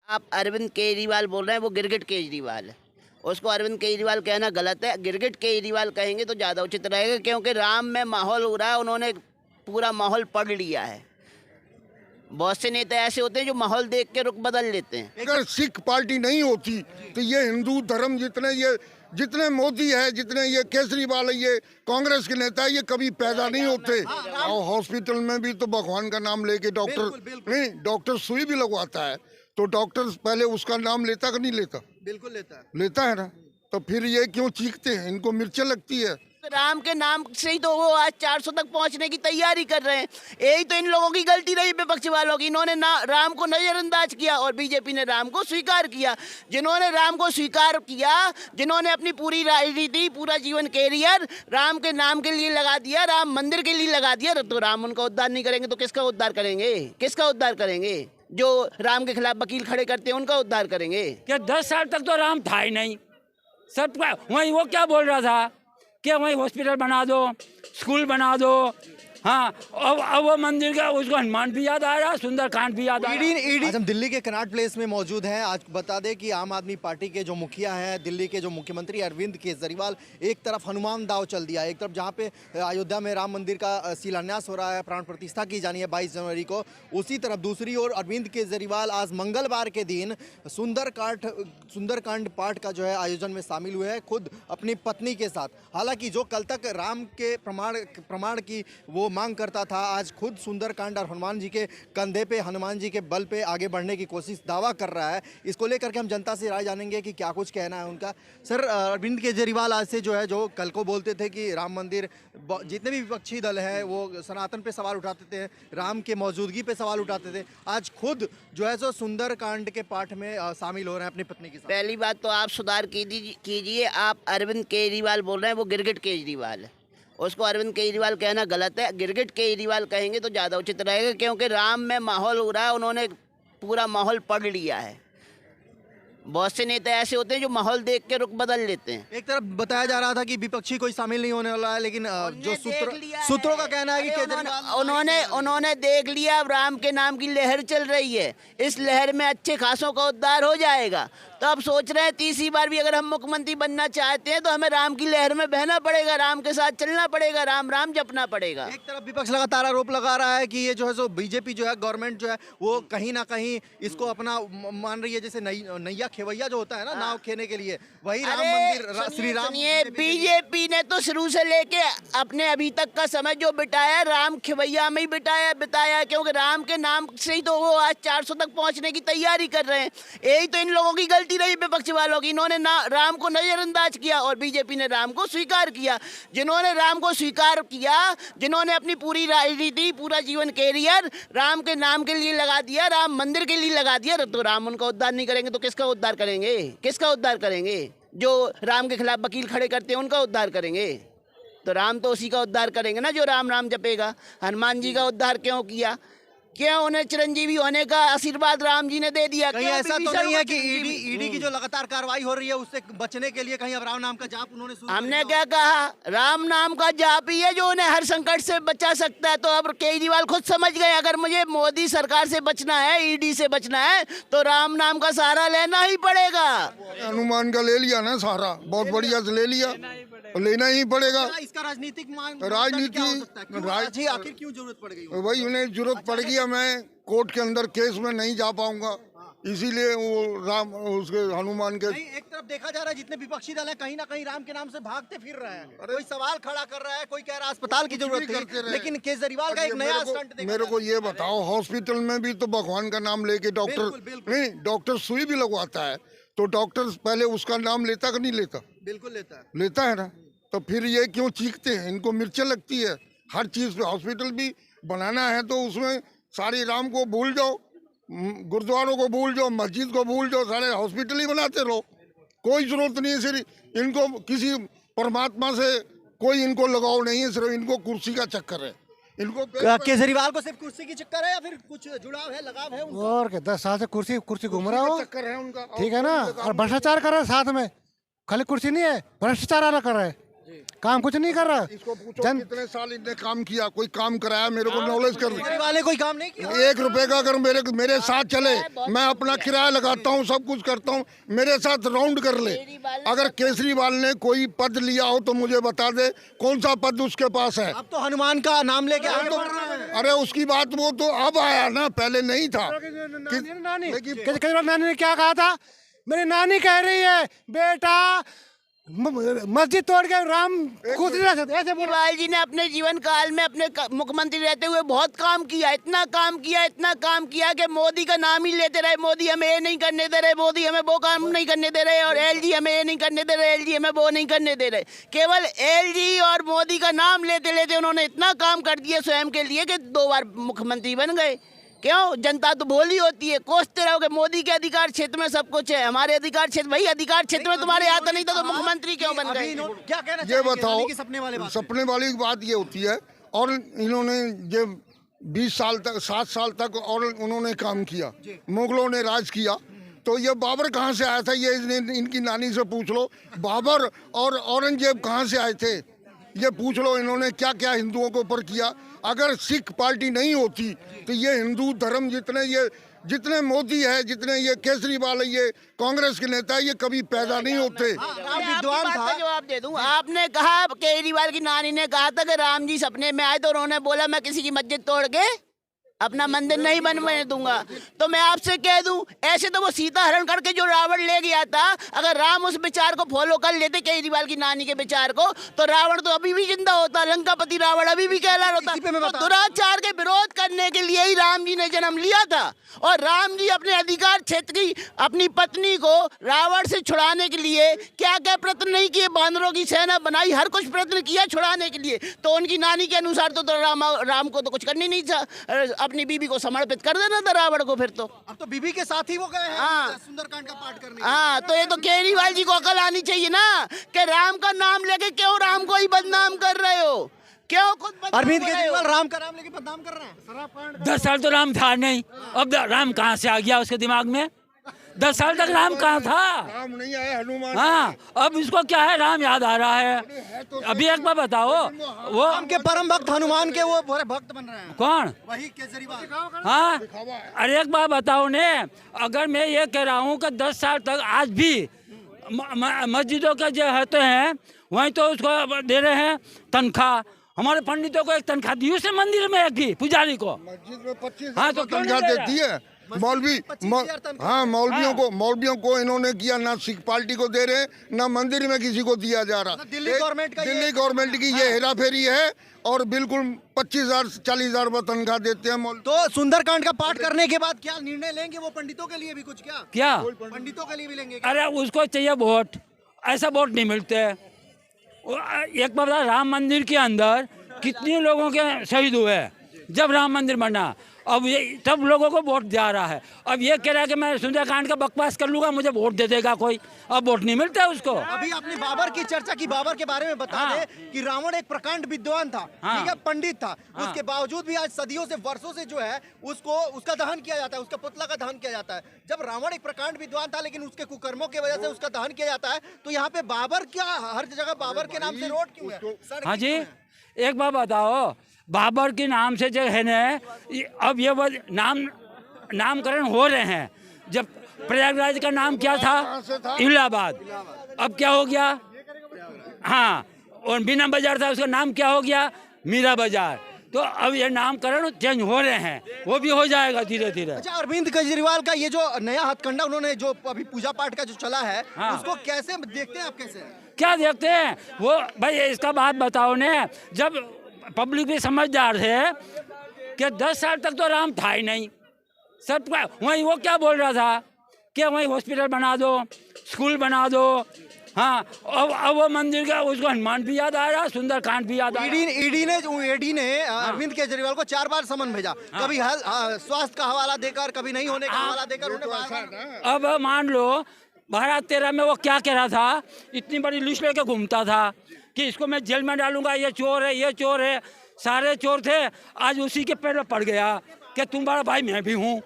आप अरविंद केजरीवाल बोल रहे हैं, वो गिरगिट केजरीवाल है। उसको अरविंद केजरीवाल कहना गलत है, गिरगिट केजरीवाल कहेंगे तो ज़्यादा उचित रहेगा, क्योंकि राम में माहौल हो रहा है, उन्होंने पूरा माहौल पढ़ लिया है। बहुत से नेता ऐसे होते हैं जो माहौल देख के रुख बदल लेते हैं। अगर सिख पार्टी नहीं होती तो ये हिंदू धर्म जितने मोदी है, जितने ये केजरीवाल है, ये कांग्रेस के नेता है, ये कभी पैदा नहीं होते। और हॉस्पिटल में भी तो भगवान का नाम लेके डॉक्टर सुई भी लगवाता है, तो डॉक्टर पहले उसका नाम लेता कि नहीं लेता? बिल्कुल लेता है ना। तो फिर ये क्यों चीखते हैं? इनको मिर्चें लगती है। राम के नाम से ही तो वो आज 400 तक पहुंचने की तैयारी कर रहे हैं। यही तो इन लोगों की गलती रही, विपक्ष वालों की। इन्होंने राम को नजरअंदाज किया और बीजेपी ने राम को स्वीकार किया। जिन्होंने राम को स्वीकार किया, जिन्होंने अपनी पूरी राजनीति, पूरा जीवन कैरियर राम के नाम के लिए लगा दिया, राम मंदिर के लिए लगा दिया, तो राम उनका उद्धार नहीं करेंगे तो किसका उद्धार करेंगे? किसका उद्धार करेंगे? जो राम के खिलाफ वकील खड़े करते हैं उनका उद्धार करेंगे क्या? 10 साल तक तो राम था ही नहीं। सब वही वो क्या बोल रहा था कि वहीं हॉस्पिटल बना दो, स्कूल बना दो। हाँ, अब वो मंदिर का उसको हनुमान भी याद आ रहा, सुंदरकांड भी याद आ रहा। आज हम दिल्ली के कनॉट प्लेस में मौजूद हैं। आज बता दें कि आम आदमी पार्टी के जो मुखिया हैं, दिल्ली के जो मुख्यमंत्री अरविंद केजरीवाल, एक तरफ हनुमान दाव चल दिया है। एक तरफ जहां पे अयोध्या में राम मंदिर का शिलान्यास हो रहा है, प्राण प्रतिष्ठा की जानी है 22 जनवरी को, उसी तरफ दूसरी ओर अरविंद केजरीवाल आज मंगलवार के दिन सुंदरकांड पाठ का जो है आयोजन में शामिल हुए हैं, खुद अपनी पत्नी के साथ। हालांकि जो कल तक राम के प्रमाण की वो मांग करता था, आज खुद सुंदरकांड और हनुमान जी के कंधे पे, हनुमान जी के बल पे आगे बढ़ने की कोशिश, दावा कर रहा है। इसको लेकर के हम जनता से राय जानेंगे कि क्या कुछ कहना है उनका। सर, अरविंद केजरीवाल आज से जो है, जो कल को बोलते थे कि राम मंदिर, जितने भी विपक्षी दल हैं वो सनातन पे सवाल उठाते थे, राम के मौजूदगी पे सवाल उठाते थे, आज खुद जो है सो सुंदरकांड के पाठ में शामिल हो रहे हैं अपनी पत्नी के साथ। पहली बात तो आप सुधार कीजिए, आप अरविंद केजरीवाल बोल रहे हैं, वो गिरगिट केजरीवाल है। उसको अरविंद केजरीवाल कहना गलत है, गिरगिट केजरीवाल कहेंगे तो ज़्यादा उचित रहेगा, क्योंकि राम में माहौल हो रहा है, उन्होंने पूरा माहौल पढ़ लिया है। बहुत से नेता ऐसे होते हैं जो माहौल देख के रुख बदल लेते हैं। एक तरफ बताया जा रहा था कि विपक्षी कोई शामिल नहीं होने वाला है, लेकिन जो सूत्रों का कहना है कि केजरीवाल उन्होंने देख लिया, अब राम के नाम की लहर चल रही है, इस लहर में अच्छे खासों का उद्धार हो जाएगा। तो अब सोच रहे हैं तीसरी बार भी अगर हम मुख्यमंत्री बनना चाहते हैं तो हमें राम की लहर में बहना पड़ेगा, राम के साथ चलना पड़ेगा, राम राम जपना पड़ेगा। एक तरफ विपक्ष लगातार आरोप लगा रहा है कि ये जो है सो बीजेपी जो है, गवर्नमेंट जो है, वो कहीं ना कहीं इसको अपना मान रही है, जैसे नैया खेवैया जो होता है ना, नाव खेने के लिए, वही राम मंदिर, श्री राम। बीजेपी ने तो शुरू से लेके अपने अभी तक का समय जो बिताया, राम खेवैया में ही बिताया, क्योंकि राम के नाम से ही तो वो आज 400 तक पहुंचने की तैयारी कर रहे हैं। यही तो इन लोगों की गलती रही, विपक्ष वालों की। इन्होंने राम को नजरअंदाज किया और बीजेपी ने राम को स्वीकार किया। जिन्होंने राम को स्वीकार किया, जिन्होंने अपनी पूरी राजनीति, पूरा जीवन कैरियर राम के नाम के लिए लगा दिया, राम मंदिर के लिए लगा दिया, तो राम उनका उद्धार नहीं करेंगे तो किसका उद्धार करेंगे? किसका उद्धार करेंगे? जो राम के खिलाफ वकील खड़े करते हैं उनका उद्धार करेंगे। तो राम तो उसी का उद्धार करेंगे ना जो राम राम जपेगा। हनुमान जी का उद्धार क्यों किया? क्या उन्हें चिरंजीवी होने का आशीर्वाद राम जी ने दे दिया? कहीं ऐसा तो नहीं है कि ईडी की जो लगातार कार्रवाई हो रही है उससे बचने के लिए कहीं अब राम नाम का जाप उन्होंने शुरू? हमने क्या कहा? राम नाम का जाप ही है जो उन्हें हर संकट से बचा सकता है। तो अब केजरीवाल खुद समझ गए, अगर मुझे मोदी सरकार से बचना है, ईडी से बचना है, तो राम नाम का सहारा लेना ही पड़ेगा। हनुमान का ले लिया ना सहारा, बहुत बढ़िया से ले लिया, लेना ही पड़ेगा। इसका राजनीति आखिर क्यों जरूरत पड़ गई? भाई उन्हें जरूरत पड़ गई, मैं कोर्ट के अंदर केस में नहीं जा पाऊंगा, इसीलिए वो राम उसके हनुमान के। एक तरफ देखा जा रहा है जितने विपक्षी दल हैं कहीं ना कहीं राम के नाम से भागते फिर रहे हैं। कोई सवाल खड़ा कर रहा है, कोई कह रहा है अस्पताल की जरूरत है, लेकिन केजरीवाल का एक नया स्टंट। मेरे को ये बताओ, हॉस्पिटल में भी तो भगवान का नाम लेके डॉक्टर सुई भी लगवाता है, तो डॉक्टर पहले उसका नाम लेता कि नहीं लेता? बिल्कुल लेता है ना। तो फिर ये क्यों चीखते हैं? इनको मिर्चें लगती है हर चीज पे। हॉस्पिटल भी बनाना है तो उसमें सारे राम को भूल जाओ, गुरुद्वारों को भूल जाओ, मस्जिद को भूल जाओ, सारे हॉस्पिटल ही बनाते रहो। कोई जरूरत नहीं है, सिर्फ इनको किसी परमात्मा से कोई इनको लगाव नहीं है, सिर्फ इनको कुर्सी का चक्कर है। इनको केजरीवाल को सिर्फ कुर्सी की चक्कर है या फिर कुछ जुड़ाव है, लगाव है उनका? और क्या 10 साल से कुर्सी घूम रहा हो, चक्कर है उनका, ठीक है ना। और भ्रष्टाचार कर रहे हैं साथ में, खाली कुर्सी नहीं है, भ्रष्टाचार अलग कर रहे हैं। काम कुछ नहीं कर रहा। इसको पूछो कितने साल इसने काम किया, कोई काम कराया मेरे को नॉलेज कर। केजरीवाल ने कोई काम नहीं किया। 1 रुपए का अगर मेरे साथ चले, मैं अपना किराया लगाता हूँ, सब कुछ करता हूँ, मेरे साथ राउंड कर ले। अगर केजरीवाल ने कोई पद लिया हो तो मुझे बता दे कौन सा पद उसके पास है। अब तो हनुमान का नाम लेके अरे उसकी बात वो तो अब आया ना, पहले नहीं था। केजरीवाल नानी ने क्या कहा था? मेरी नानी कह रही है बेटा मस्जिद तोड़ के राम खुद नहीं रह सकते, ऐसे बोल। केजरीवाल जी ने अपने जीवन काल में अपने मुख्यमंत्री रहते हुए बहुत काम किया, इतना काम किया कि मोदी का नाम ही लेते रहे। मोदी हमें ये नहीं करने दे रहे, मोदी हमें वो काम नहीं करने दे रहे, और एलजी हमें ये नहीं करने दे रहे, एलजी हमें वो नहीं करने दे रहे। केवल एलजी और मोदी का नाम लेते लेते उन्होंने इतना काम कर दिया स्वयं के लिए कि 2 बार मुख्यमंत्री बन गए। क्यों? जनता तो भोली होती है, कोसते रहोगे मोदी के अधिकार क्षेत्र में सब कुछ है, हमारे अधिकार क्षेत्र, भाई अधिकार क्षेत्र में तुम्हारे आता नहीं था तो मुख्यमंत्री क्यों बन गए? क्या कहना ये बताओ, सपने वाली बात ये होती है। और इन्होंने जो 20 साल तक 7 साल तक और उन्होंने काम किया, मुगलों ने राज किया, तो ये बाबर कहाँ से आया था ये इनकी नानी से पूछ लो। बाबर और औरंगजेब कहाँ से आए थे ये पूछ लो। इन्होंने क्या क्या हिंदुओं के ऊपर किया। अगर सिख पार्टी नहीं होती तो ये हिंदू धर्म जितने मोदी है, जितने ये केजरीवाल है, ये कांग्रेस के नेता है, ये कभी पैदा नहीं होते। विद्वान आपकी बात था। का जवाब दे दूं। आपने कहा केजरीवाल की नानी ने कहा था कि राम जी सपने में आए तो उन्होंने बोला मैं किसी की मस्जिद तोड़ के अपना मंदिर नहीं बनने दूंगा। तो मैं आपसे कह दूं, ऐसे तो वो सीता हरण करके जो रावण ले गया था, अगर राम उस विचार को फॉलो कर लेते केजरीवाल की नानी के विचार को, तो रावण तो अभी भी जिंदा होता, लंकापति रावण अभी भी कहला होता। तो दुराचार के विरोध करने के लिए ही राम जी ने जन्म लिया था, और राम जी अपने अधिकार क्षेत्र की अपनी पत्नी को रावण से छुड़ाने के लिए क्या क्या प्रयत्न नहीं किए, बानरों की सेना बनाई, हर कुछ प्रयत्न किया छुड़ाने के लिए। तो उनकी नानी के अनुसार तो राम को तो कुछ करनी नहीं था, अपनी बीबी को समर्पित कर देना था रावण को। फिर तो अब तो बीबी के साथ ही वो गए हैं हाँ। सुंदरकांड का पाठ करने। हाँ, तो ये तो केजरीवाल जी को अकल आनी चाहिए ना कि राम का नाम लेके क्यों राम को ही बदनाम कर रहे हो, क्यों खुद बदनाम अरविंद कर रहे केजरीवाल हो? राम का नाम लेके बदनाम कर रहे हैं। 10 साल तो राम था नहीं, अब राम कहाँ से आ गया उसके दिमाग में? 10 साल तक राम कहाँ था? राम नहीं आया, हनुमान। हाँ, अब इसको क्या है, राम याद आ रहा है। अभी एक बार बताओ, वो राम के परम भक्त हनुमान के वो बड़े भक्त बन रहे हैं। कौन? वही केजरीवाल। हाँ, अरे एक बार बताओ ने, अगर मैं ये कह रहा हूँ कि 10 साल तक आज भी मस्जिदों के जो होते हैं वहीं तो उसको दे रहे हैं तनख्वाह। हमारे पंडितों को एक तनख्वाह दी उसने मंदिर में, एक भी पुजारी को मस्जिद में 25 हाँ, तो क्यों तनख्वाह नहीं दे देती है। हाँ, मौलवियों को इन्होंने किया, ना सिख पार्टी को दे रहे, ना मंदिर में किसी को दिया जा रहा। दिल्ली गवर्नमेंट की ये हेरा फेरी है, और बिल्कुल 25,000 40,000 तनख्वाह देते हैं। तो सुंदरकांड का पाठ करने के बाद क्या निर्णय लेंगे वो पंडितों के लिए भी कुछ? क्या पंडितों के लिए भी लेंगे? अरे उसको चाहिए वोट, ऐसा वोट नहीं मिलते। एक बार बता, राम मंदिर के अंदर कितने लोगों के शहीद हुए जब राम मंदिर बना, अब ये सब लोगों को वोट जा रहा है। अब ये कह रहा है कि मैं सुंदरकांड का बकवास कर लूंगा, मुझे वोट दे देगा कोई, अब वोट नहीं मिलता है उसको। अभी आपने बाबर की चर्चा की, बाबर के बारे में बता हाँ। दे कि रावण एक प्रकांड विद्वान था, हाँ। ठीक है, पंडित था, हाँ। उसके बावजूद भी आज सदियों से वर्षों से जो है उसका दहन किया जाता है, उसका पुतला का दहन किया जाता है। जब रावण एक प्रकांड विद्वान था लेकिन उसके कुकर्मों की वजह से उसका दहन किया जाता है, तो यहाँ पे बाबर क्या, हर जगह बाबर के नाम से रोड क्यों है? हाँ जी, एक बार बताओ, बाबर के नाम से जो है ना, अब ये नामकरण हो रहे हैं। जब प्रयागराज का नाम क्या था? इलाहाबाद। अब क्या हो गया? हाँ, और बिना बाजार था, उसका नाम क्या हो गया? मीरा बाजार। तो अब ये नामकरण चेंज हो रहे हैं, वो भी हो जाएगा धीरे धीरे। अच्छा, अरविंद केजरीवाल का ये जो नया हथकंडा उन्होंने जो अभी पूजा पाठ का जो चला है, हाँ। उसको कैसे देखते हैं आप? कैसे क्या देखते हैं वो भाई, इसका बात बताओ ने। जब पब्लिक भी समझदार है कि 10 साल तक तो राम था ही नहीं, सब वहीं वो क्या बोल रहा था कि वहीं हॉस्पिटल बना दो, स्कूल बना दो। हाँ, अब वो मंदिर का उसको हनुमान भी याद आ रहा, सुंदरकांड भी याद आ रहा। ईडी ने अरविंद केजरीवाल को 4 बार समन भेजा, कभी स्वास्थ्य का हवाला देकर, कभी नहीं होने का हवाला देकर उन्हें। अब मान लो 2013 में वो क्या कह रहा था, इतनी बड़ी लिस्ट लेके घूमता था कि इसको मैं जेल में डालूंगा, ये चोर है, ये चोर है, सारे चोर थे। आज उसी के पैर में पड़ गया कि तुम बड़ा भाई मैं भी हूँ।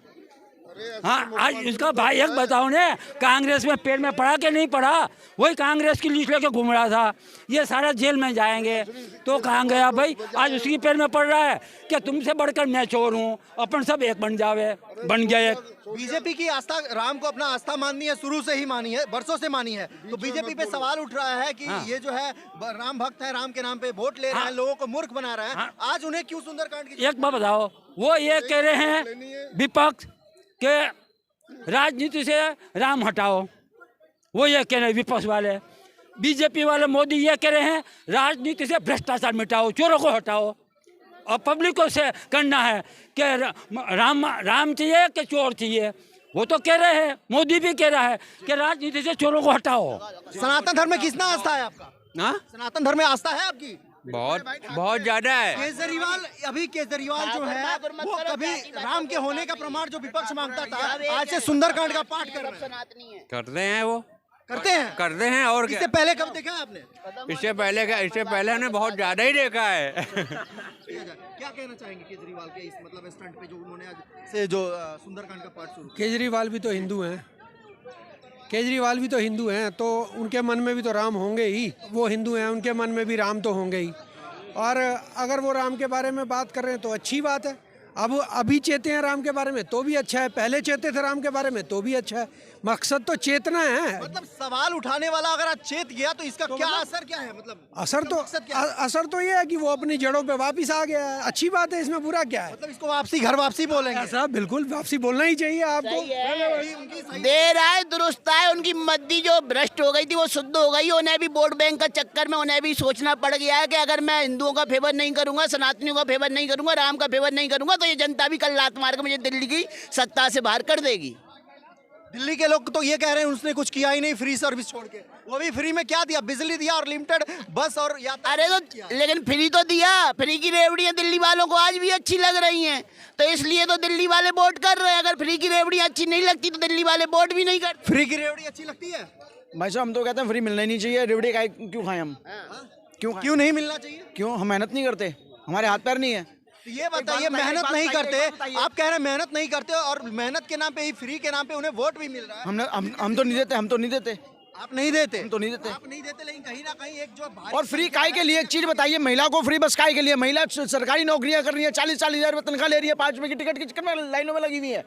हाँ, आज इसका भाई एक बताओ ने, कांग्रेस में पेड़ में पड़ा कि नहीं पड़ा? वही कांग्रेस की लिस्ट लेके घूम रहा था। ये सारा जेल में जाएंगे तो कहाँ गया भाई? आज उसकी पेड़ में पड़ रहा है कि तुमसे बढ़कर मैं चोर हूँ, अपन सब एक बन गया एक। बीजेपी की आस्था, राम को अपना आस्था माननी है, शुरू से ही मानी है, बरसों से मानी है, तो बीजेपी पे सवाल उठ रहा है कि ये जो है राम भक्त है, राम के नाम पे वोट ले रहे हैं, लोगों को मूर्ख बना रहे हैं। आज उन्हें क्यों सुंदरकांड की? एक बात बताओ, वो ये कह रहे हैं विपक्ष के राजनीति से राम हटाओ, वो ये कह रहे हैं विपक्ष वाले। बीजेपी वाले मोदी ये कह रहे हैं राजनीति से भ्रष्टाचार मिटाओ, चोरों को हटाओ, और पब्लिक को से करना है कि राम चाहिए कि चोर चाहिए। वो तो कह रहे हैं, मोदी भी कह रहा है कि राजनीति से चोरों को हटाओ। सनातन धर्म में कितना आस्था है आपका? हाँ, सनातन धर्म में आस्था है आपकी? बहुत ज्यादा है। केजरीवाल जो है वो कभी राम के होने का प्रमाण जो विपक्ष मांगता था, आज से सुंदरकांड का पाठ कर रहे हैं। सनातनी है। करते हैं वो, करते हैं और क्या? इससे पहले कब देखा है आपने? इससे पहले हमने बहुत ज्यादा ही देखा है। क्या कहना चाहेंगे केजरीवाल के इस मतलब स्टंट पे जो उन्होंने आज से जो सुंदरकांड का पाठ शुरू किया? केजरीवाल भी तो हिंदू हैं, तो उनके मन में भी तो राम होंगे ही। वो हिंदू हैं, उनके मन में भी राम तो होंगे ही। और अगर वो राम के बारे में बात कर रहे हैं तो अच्छी बात है। अब अभी चेते हैं राम के बारे में तो भी अच्छा है, पहले चेते थे राम के बारे में तो भी अच्छा है। मकसद तो चेतना है। मतलब सवाल उठाने वाला अगर आज चेत गया तो इसका क्या असर क्या है? मतलब असर तो ये है कि वो अपनी जड़ों पे वापस आ गया है। अच्छी बात है, इसमें बुरा क्या है? मतलब इसको वापसी, घर वापसी बोलेंगे साहब, बिल्कुल वापसी बोलना ही चाहिए आपको। देर आए दुरुस्त आए, उनकी मद्दी जो भ्रष्ट हो गई थी वो शुद्ध हो गई। उन्हें भी वोट बैंक का चक्कर में उन्हें भी सोचना पड़ गया है कि अगर मैं हिंदुओं का फेवर नहीं करूंगा, सनातनियों का फेवर नहीं करूंगा, राम का फेवर नहीं करूंगा, तो ये जनता भी कल लात मार के मुझे दिल्ली की सत्ता से बाहर कर देगी। दिल्ली के लोग तो ये कह रहे हैं उसने कुछ किया ही नहीं, फ्री सर्विस छोड़ के। वो भी फ्री में क्या दिया? बिजली दिया और लिमिटेड बस और अरे तो लेकिन फ्री तो दिया, फ्री की रेवड़ियां दिल्ली वालों को आज भी अच्छी लग रही हैं, तो इसलिए तो दिल्ली वाले वोट कर रहे हैं। अगर फ्री की रेवड़ियां अच्छी नहीं लगती तो दिल्ली वाले वोट भी नहीं करते। फ्री की रेवड़ी अच्छी लगती है? भाई साहब, हम तो कहते हैं फ्री मिलना ही नहीं चाहिए। रेवड़ी क्यों खाएं हम? क्यों नहीं मिलना चाहिए? क्यों? हम मेहनत नहीं करते, हमारे हाथ पैर नहीं है। तो ये बताइए, मेहनत नहीं करते, आप कह रहे हैं मेहनत नहीं करते और मेहनत के नाम पे ही, फ्री के नाम पे उन्हें वोट भी मिल रहा है। हम तो नहीं देते, आप नहीं देते? हम तो नहीं देते। आप नहीं देते, लेकिन कहीं ना कहीं एक जो भाई और फ्री काय के लिए? एक चीज बताइए, महिला को फ्री बस काय के लिए? महिला सरकारी नौकरियां कर रही है, 40-40 हज़ार तनख्वाह ले रही है, 5 रुपए की टिकट के चक्कर में लाइनों में लगी हुई है।